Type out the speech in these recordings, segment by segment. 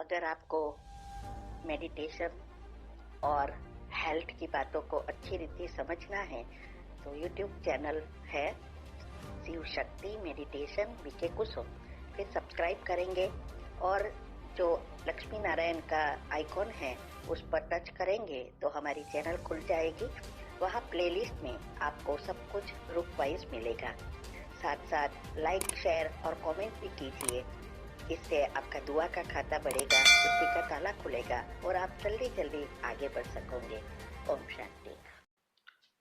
अगर आपको मेडिटेशन और हेल्थ की बातों को अच्छी रीति समझना है तो यूट्यूब चैनल है शिव शक्ति मेडिटेशन बीके कुसुम, फिर सब्सक्राइब करेंगे और जो लक्ष्मी नारायण का आइकॉन है उस पर टच करेंगे तो हमारी चैनल खुल जाएगी। वहाँ प्लेलिस्ट में आपको सब कुछ ग्रुप वाइज मिलेगा। साथ साथ लाइक शेयर और कमेंट भी कीजिए, इससे आपका दुआ का खाता बढ़ेगा, बुद्धि का ताला खुलेगा और आप जल्दी जल्दी आगे बढ़ सकोगे। ओम शांति।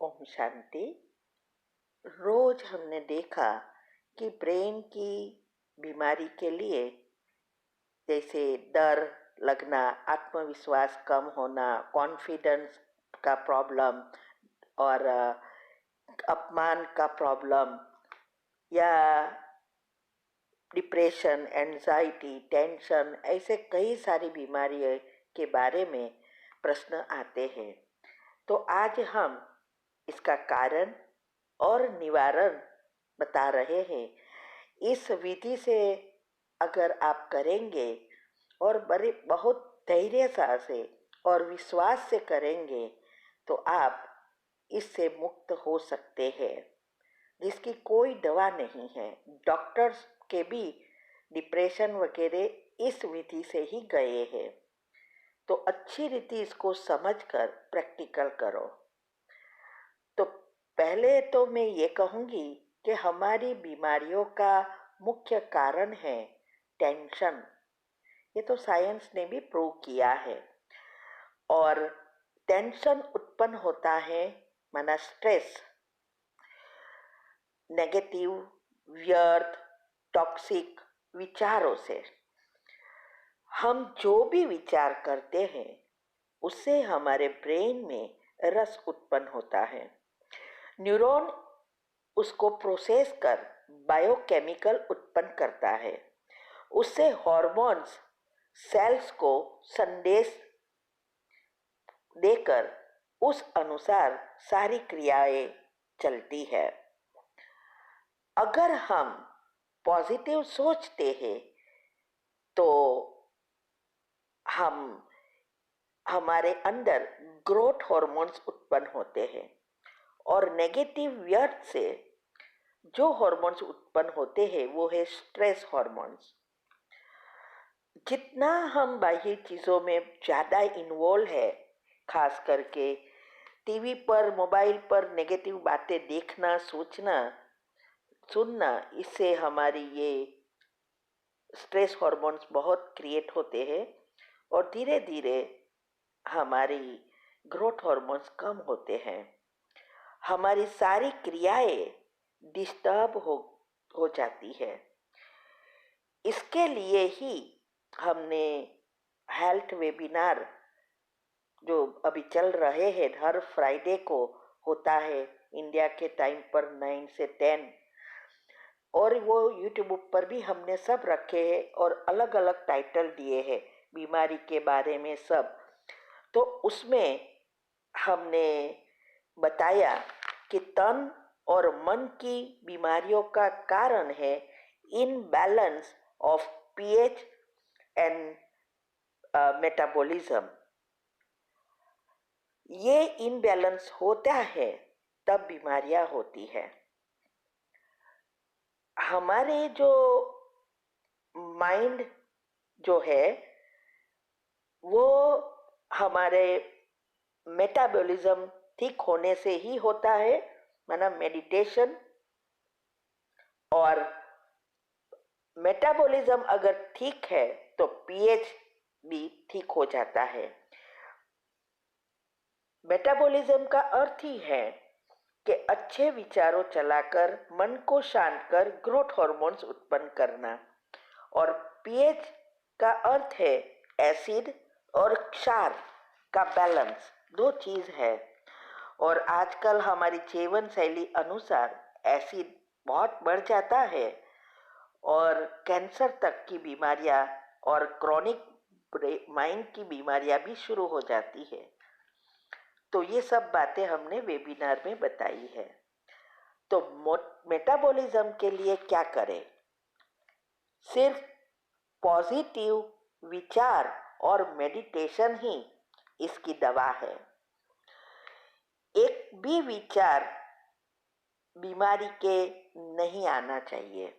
ओम शांति। रोज हमने देखा कि ब्रेन की बीमारी के लिए जैसे डर लगना, आत्मविश्वास कम होना, कॉन्फिडेंस का प्रॉब्लम और अपमान का प्रॉब्लम या डिप्रेशन, एंजाइटी, टेंशन, ऐसे कई सारी बीमारियों के बारे में प्रश्न आते हैं। तो आज हम इसका कारण और निवारण बता रहे हैं। इस विधि से अगर आप करेंगे और बहुत धैर्य से और विश्वास से करेंगे तो आप इससे मुक्त हो सकते हैं, जिसकी कोई दवा नहीं है। डॉक्टर्स के भी डिप्रेशन वगैरह इस विधि से ही गए हैं। तो अच्छी रीति इसको समझकर प्रैक्टिकल करो। तो पहले तो मैं ये कहूँगी कि हमारी बीमारियों का मुख्य कारण है टेंशन। ये तो साइंस ने भी प्रूव किया है। और टेंशन उत्पन्न होता है माना स्ट्रेस, नेगेटिव, व्यर्थ, टॉक्सिक विचारों से। हम जो भी विचार करते हैं उससे हमारे ब्रेन में रस उत्पन्न होता है। न्यूरॉन उसको प्रोसेस कर बायोकेमिकल उत्पन्न करता है। उससे हार्मोन्स सेल्स को संदेश देकर उस अनुसार सारी क्रियाएं चलती है। अगर हम पॉजिटिव सोचते हैं तो हमारे अंदर ग्रोथ हार्मोन्स उत्पन्न होते हैं और नेगेटिव व्यर्थ से जो हार्मोन्स उत्पन्न होते हैं वो है स्ट्रेस हार्मोन्स। जितना हम बाह्य चीज़ों में ज़्यादा इन्वॉल्व है, खास करके टीवी पर, मोबाइल पर नेगेटिव बातें देखना, सोचना, सुनना, इससे हमारी ये स्ट्रेस हार्मोन्स बहुत क्रिएट होते हैं और धीरे धीरे हमारी ग्रोथ हार्मोन्स कम होते हैं। हमारी सारी क्रियाएं डिस्टर्ब हो जाती है। इसके लिए ही हमने हेल्थ वेबिनार जो अभी चल रहे हैं, हर फ्राइडे को होता है इंडिया के टाइम पर 9 से 10, और वो यूट्यूब पर भी हमने सब रखे हैं और अलग अलग टाइटल दिए हैं बीमारी के बारे में सब। तो उसमें हमने बताया कि तन और मन की बीमारियों का कारण है imbalance of pH and metabolism. ये इनबैलेंस होता है तब बीमारियां होती है। हमारे जो माइंड जो है वो हमारे मेटाबॉलिज्म ठीक होने से ही होता है, माना मेडिटेशन। और मेटाबॉलिज्म अगर ठीक है तो पीएच भी ठीक हो जाता है। मेटाबॉलिज्म का अर्थ ही है कि अच्छे विचारों चलाकर मन को शांत कर ग्रोथ हार्मोन्स उत्पन्न करना। और पीएच का अर्थ है एसिड और क्षार का बैलेंस, दो चीज है। और आजकल हमारी जीवन शैली अनुसार एसिड बहुत बढ़ जाता है और कैंसर तक की बीमारियां और क्रॉनिक माइंड की बीमारियां भी शुरू हो जाती है। तो ये सब बातें हमने वेबिनार में बताई है। तो मेटाबॉलिज्म के लिए क्या करें? सिर्फ पॉजिटिव विचार और मेडिटेशन ही इसकी दवा है। एक भी विचार बीमारी के नहीं आना चाहिए।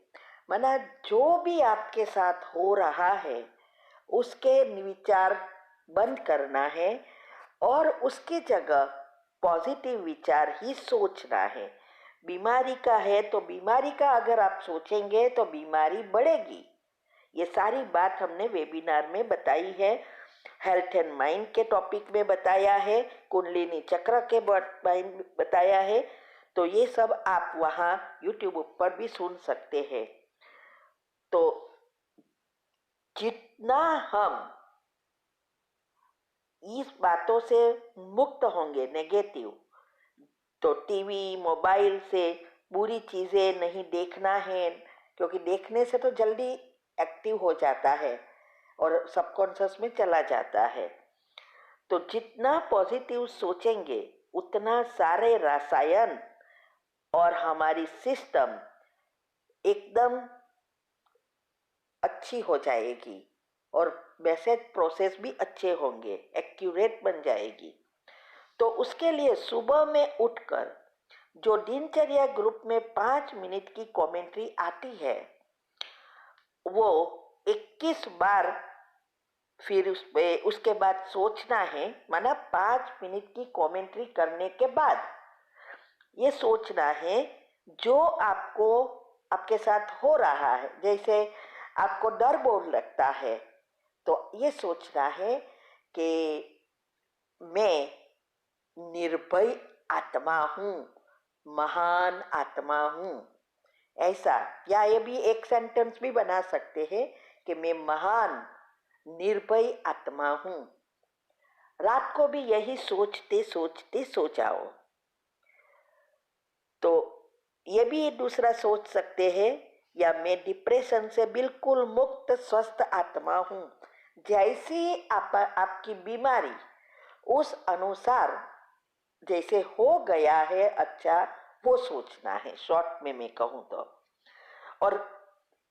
माना जो भी आपके साथ हो रहा है उसके विचार बंद करना है और उसकी जगह पॉजिटिव विचार ही सोचना है। बीमारी का है तो बीमारी का अगर आप सोचेंगे तो बीमारी बढ़ेगी। ये सारी बात हमने वेबिनार में बताई है, हेल्थ एंड माइंड के टॉपिक में बताया है, कुंडलिनी चक्र के बताया है। तो ये सब आप वहाँ यूट्यूब पर भी सुन सकते हैं। तो जितना हम इस बातों से मुक्त होंगे नेगेटिव, तो टीवी मोबाइल से बुरी चीज़ें नहीं देखना है, क्योंकि देखने से तो जल्दी एक्टिव हो जाता है और सबकॉन्शियस में चला जाता है। तो जितना पॉजिटिव सोचेंगे उतना सारे रसायन और हमारी सिस्टम एकदम अच्छी हो जाएगी और मैसेज प्रोसेस भी अच्छे होंगे, एक्यूरेट बन जाएगी। तो उसके लिए सुबह में उठकर जो दिनचर्या ग्रुप में 5 मिनट की कमेंट्री आती है वो 21 बार फिर उसके बाद सोचना है। माना 5 मिनट की कमेंट्री करने के बाद ये सोचना है जो आपको आपके साथ हो रहा है। जैसे आपको डर बहुत लगता है तो ये सोचना है कि मैं निर्भय आत्मा हूँ, महान आत्मा हूँ, ऐसा। या ये भी एक सेंटेंस भी बना सकते हैं कि मैं महान निर्भय आत्मा हूँ। रात को भी यही सोचते सोचते सो जाओ। तो ये भी दूसरा सोच सकते हैं, या मैं डिप्रेशन से बिल्कुल मुक्त स्वस्थ आत्मा हूँ। जैसी आपकी बीमारी उस अनुसार जैसे हो गया है, अच्छा वो सोचना है, शॉर्ट में मैं कहूँ तो। और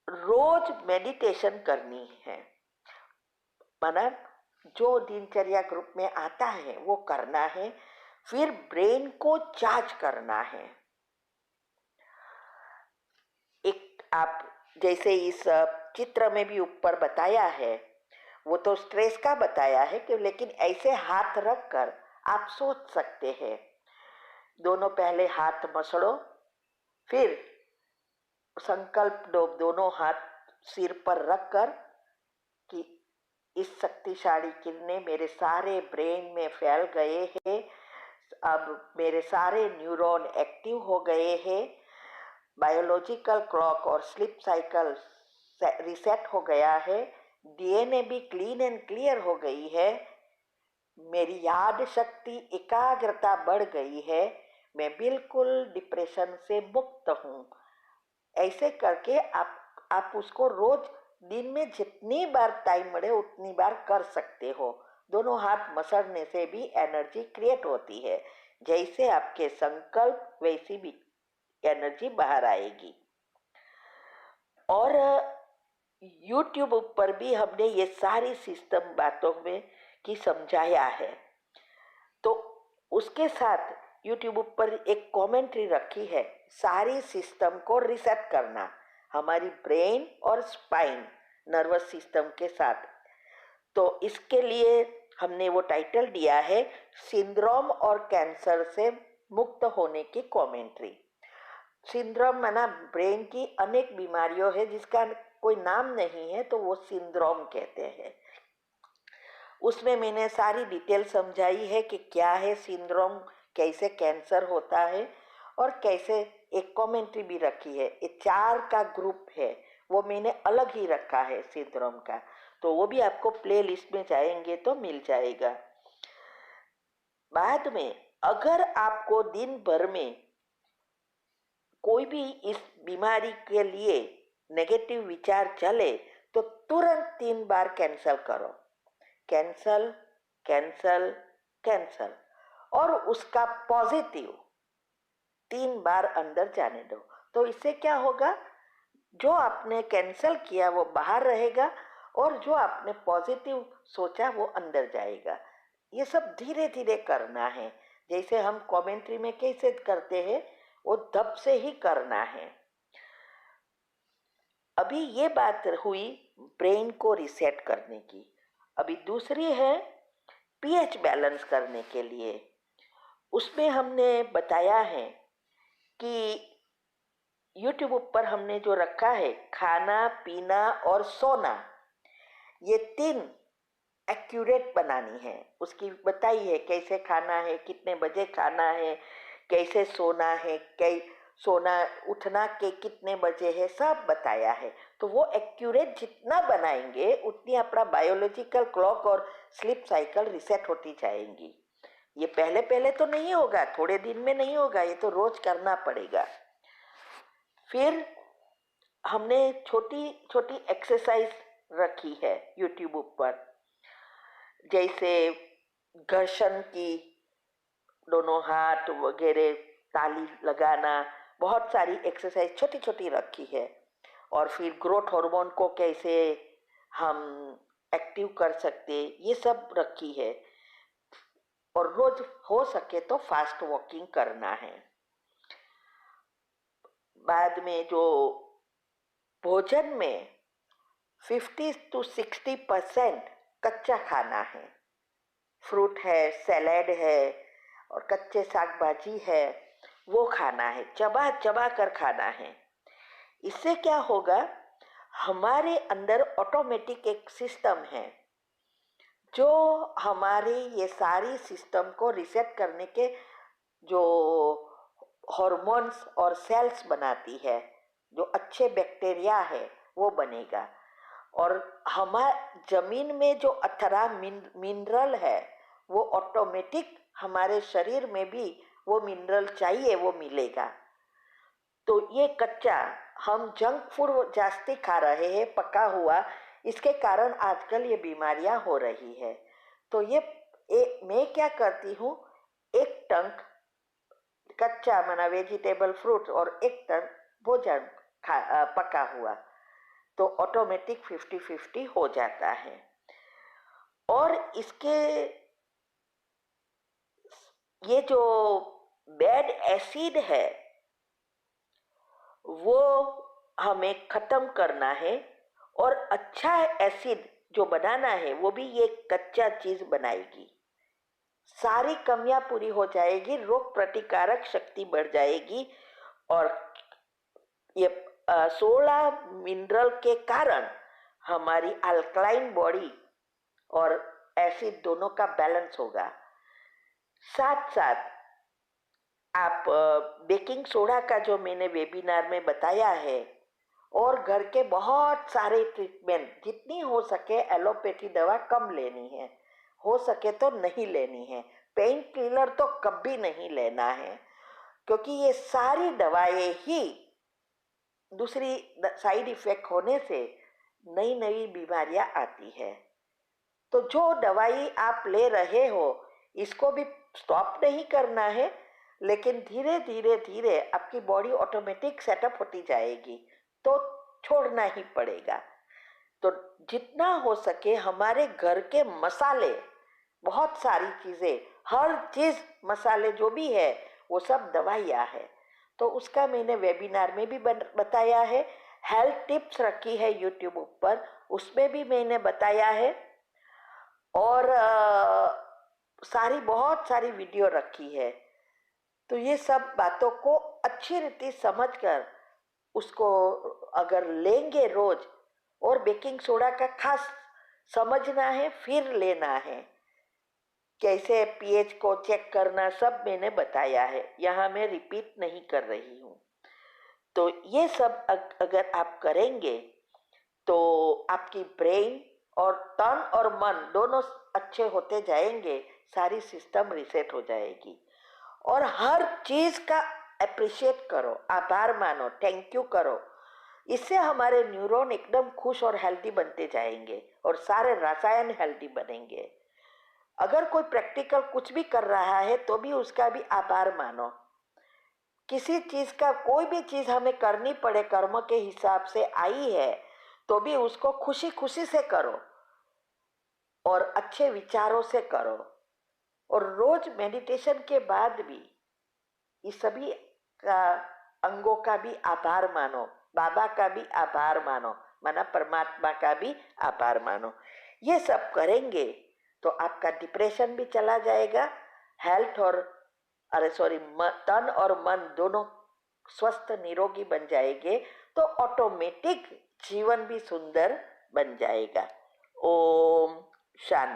रोज मेडिटेशन करनी है। माना जो दिनचर्या ग्रुप में आता है वो करना है। फिर ब्रेन को चार्ज करना है। एक आप जैसे इस चित्र में भी ऊपर बताया है, वो तो स्ट्रेस का बताया है कि, लेकिन ऐसे हाथ रख कर आप सोच सकते हैं। दोनों पहले हाथ मसलो, फिर संकल्प दो दोनों हाथ सिर पर रखकर कि इस शक्तिशाली किरणें मेरे सारे ब्रेन में फैल गए हैं, अब मेरे सारे न्यूरॉन एक्टिव हो गए हैं, बायोलॉजिकल क्लॉक और स्लीप साइकिल रिसेट हो गया है, डीएनए भी क्लीन एंड क्लियर हो गई है, मेरी याद शक्ति एकाग्रता बढ़ गई है, मैं बिल्कुल डिप्रेशन से मुक्त हूँ। ऐसे करके आप उसको रोज दिन में जितनी बार टाइम मिले उतनी बार कर सकते हो। दोनों हाथ मसलने से भी एनर्जी क्रिएट होती है। जैसे आपके संकल्प वैसी भी एनर्जी बाहर आएगी। और YouTube पर भी हमने ये सारी सिस्टम बातों में की समझाया है। तो उसके साथ YouTube पर एक कमेंट्री रखी है, सारी सिस्टम को रिसेट करना, हमारी ब्रेन और स्पाइन नर्वस सिस्टम के साथ। तो इसके लिए हमने वो टाइटल दिया है, सिंड्रोम और कैंसर से मुक्त होने की कमेंट्री। सिंड्रोम माना ब्रेन की अनेक बीमारियों है जिसका कोई नाम नहीं है, तो वो सिंड्रोम कहते हैं। उसमें मैंने सारी डिटेल समझाई है कि क्या है सिंड्रोम, कैसे कैंसर होता है, और कैसे एक कमेंट्री भी रखी है। ये 4 का ग्रुप है, वो मैंने अलग ही रखा है सिंड्रोम का। तो वो भी आपको प्ले लिस्ट में जाएंगे तो मिल जाएगा। बाद में अगर आपको दिन भर में कोई भी इस बीमारी के लिए नेगेटिव विचार चले तो तुरंत 3 बार कैंसल करो, कैंसल कैंसल कैंसल, और उसका पॉजिटिव 3 बार अंदर जाने दो। तो इससे क्या होगा, जो आपने कैंसल किया वो बाहर रहेगा और जो आपने पॉजिटिव सोचा वो अंदर जाएगा। ये सब धीरे धीरे करना है, जैसे हम कमेंट्री में कैसे करते हैं वो दब से ही करना है। अभी ये बात हुई ब्रेन को रिसेट करने की। अभी दूसरी है पीएच बैलेंस करने के लिए। उसमें हमने बताया है कि यूट्यूब पर हमने जो रखा है खाना पीना और सोना, ये 3 एक्यूरेट बनानी है। उसकी बताई है कैसे खाना है, कितने बजे खाना है, कैसे सोना है, सोना उठना के कितने बजे है, सब बताया है। तो वो एक्यूरेट जितना बनाएंगे उतनी अपना बायोलॉजिकल क्लॉक और स्लीप साइकिल रिसेट होती जाएंगी। ये पहले पहले तो नहीं होगा, थोड़े दिन में नहीं होगा, ये तो रोज करना पड़ेगा। फिर हमने छोटी छोटी एक्सरसाइज रखी है यूट्यूब पर, जैसे घर्षण की, दोनों हाथ वगैरह ताली लगाना, बहुत सारी एक्सरसाइज छोटी छोटी रखी है। और फिर ग्रोथ हार्मोन को कैसे हम एक्टिव कर सकते, ये सब रखी है। और रोज हो सके तो फास्ट वॉकिंग करना है। बाद में जो भोजन में 50 to 60% कच्चा खाना है, फ्रूट है, सैलेड है और कच्चे साग भाजी है, वो खाना है, चबा चबा कर खाना है। इससे क्या होगा, हमारे अंदर ऑटोमेटिक एक सिस्टम है जो हमारे ये सारी सिस्टम को रिसेट करने के जो हार्मोन्स और सेल्स बनाती है, जो अच्छे बैक्टीरिया है वो बनेगा। और हमारे जमीन में जो 18 मिनरल है वो ऑटोमेटिक हमारे शरीर में भी वो मिनरल चाहिए वो मिलेगा। तो ये कच्चा हम जंक फूड जास्ती खा रहे हैं, पका हुआ, इसके कारण आजकल ये बीमारियां हो रही है। तो मैं क्या करती हूँ, एक टंक कच्चा माना वेजिटेबल फ्रूट और एक टन भोजन पका हुआ, तो ऑटोमेटिक 50-50 हो जाता है। और इसके ये जो बैड एसिड है वो हमें खत्म करना है, और अच्छा एसिड जो बनाना है वो भी ये कच्चा चीज बनाएगी। सारी कमियां पूरी हो जाएगी, रोग प्रतिकारक शक्ति बढ़ जाएगी। और ये 16 मिनरल के कारण हमारी अल्कलाइन बॉडी और एसिड दोनों का बैलेंस होगा। साथ साथ आप बेकिंग सोडा का जो मैंने वेबिनार में बताया है, और घर के बहुत सारे ट्रीटमेंट, जितनी हो सके एलोपैथी दवा कम लेनी है, हो सके तो नहीं लेनी है। पेन किलर तो कभी नहीं लेना है, क्योंकि ये सारी दवाएं ही दूसरी साइड इफेक्ट होने से नई नई बीमारियां आती है। तो जो दवाई आप ले रहे हो इसको भी स्टॉप नहीं करना है, लेकिन धीरे धीरे धीरे आपकी बॉडी ऑटोमेटिक सेटअप होती जाएगी, तो छोड़ना ही पड़ेगा। तो जितना हो सके हमारे घर के मसाले, बहुत सारी चीजें, हर चीज मसाले जो भी है वो सब दवाइयाँ है, तो उसका मैंने वेबिनार में भी बताया है। हेल्थ टिप्स रखी है यूट्यूब पर, उसमें भी मैंने बताया है। और बहुत सारी वीडियो रखी है। तो ये सब बातों को अच्छी रीति समझकर उसको अगर लेंगे रोज, और बेकिंग सोडा का खास समझना है, फिर लेना है, कैसे पीएच को चेक करना, सब मैंने बताया है, यहाँ मैं रिपीट नहीं कर रही हूँ। तो ये सब अगर आप करेंगे तो आपकी ब्रेन और तन और मन दोनों अच्छे होते जाएंगे, सारी सिस्टम रिसेट हो जाएगी। और हर चीज का अप्रिशिएट करो, आभार मानो, थैंक यू करो। इससे हमारे न्यूरॉन एकदम खुश और हेल्दी बनते जाएंगे और सारे रसायन हेल्दी बनेंगे। अगर कोई प्रैक्टिकल कुछ भी कर रहा है तो भी उसका भी आभार मानो। किसी चीज का कोई भी चीज हमें करनी पड़े, कर्म के हिसाब से आई है तो भी उसको खुशी खुशी से करो और अच्छे विचारों से करो। और रोज मेडिटेशन के बाद भी इस सभी का अंगों का भी आभार मानो, बाबा का भी आभार मानो, माना परमात्मा का भी आभार मानो। ये सब करेंगे तो आपका डिप्रेशन भी चला जाएगा, हेल्थ और तन और मन दोनों स्वस्थ निरोगी बन जाएंगे, तो ऑटोमेटिक जीवन भी सुंदर बन जाएगा। ओम शांति।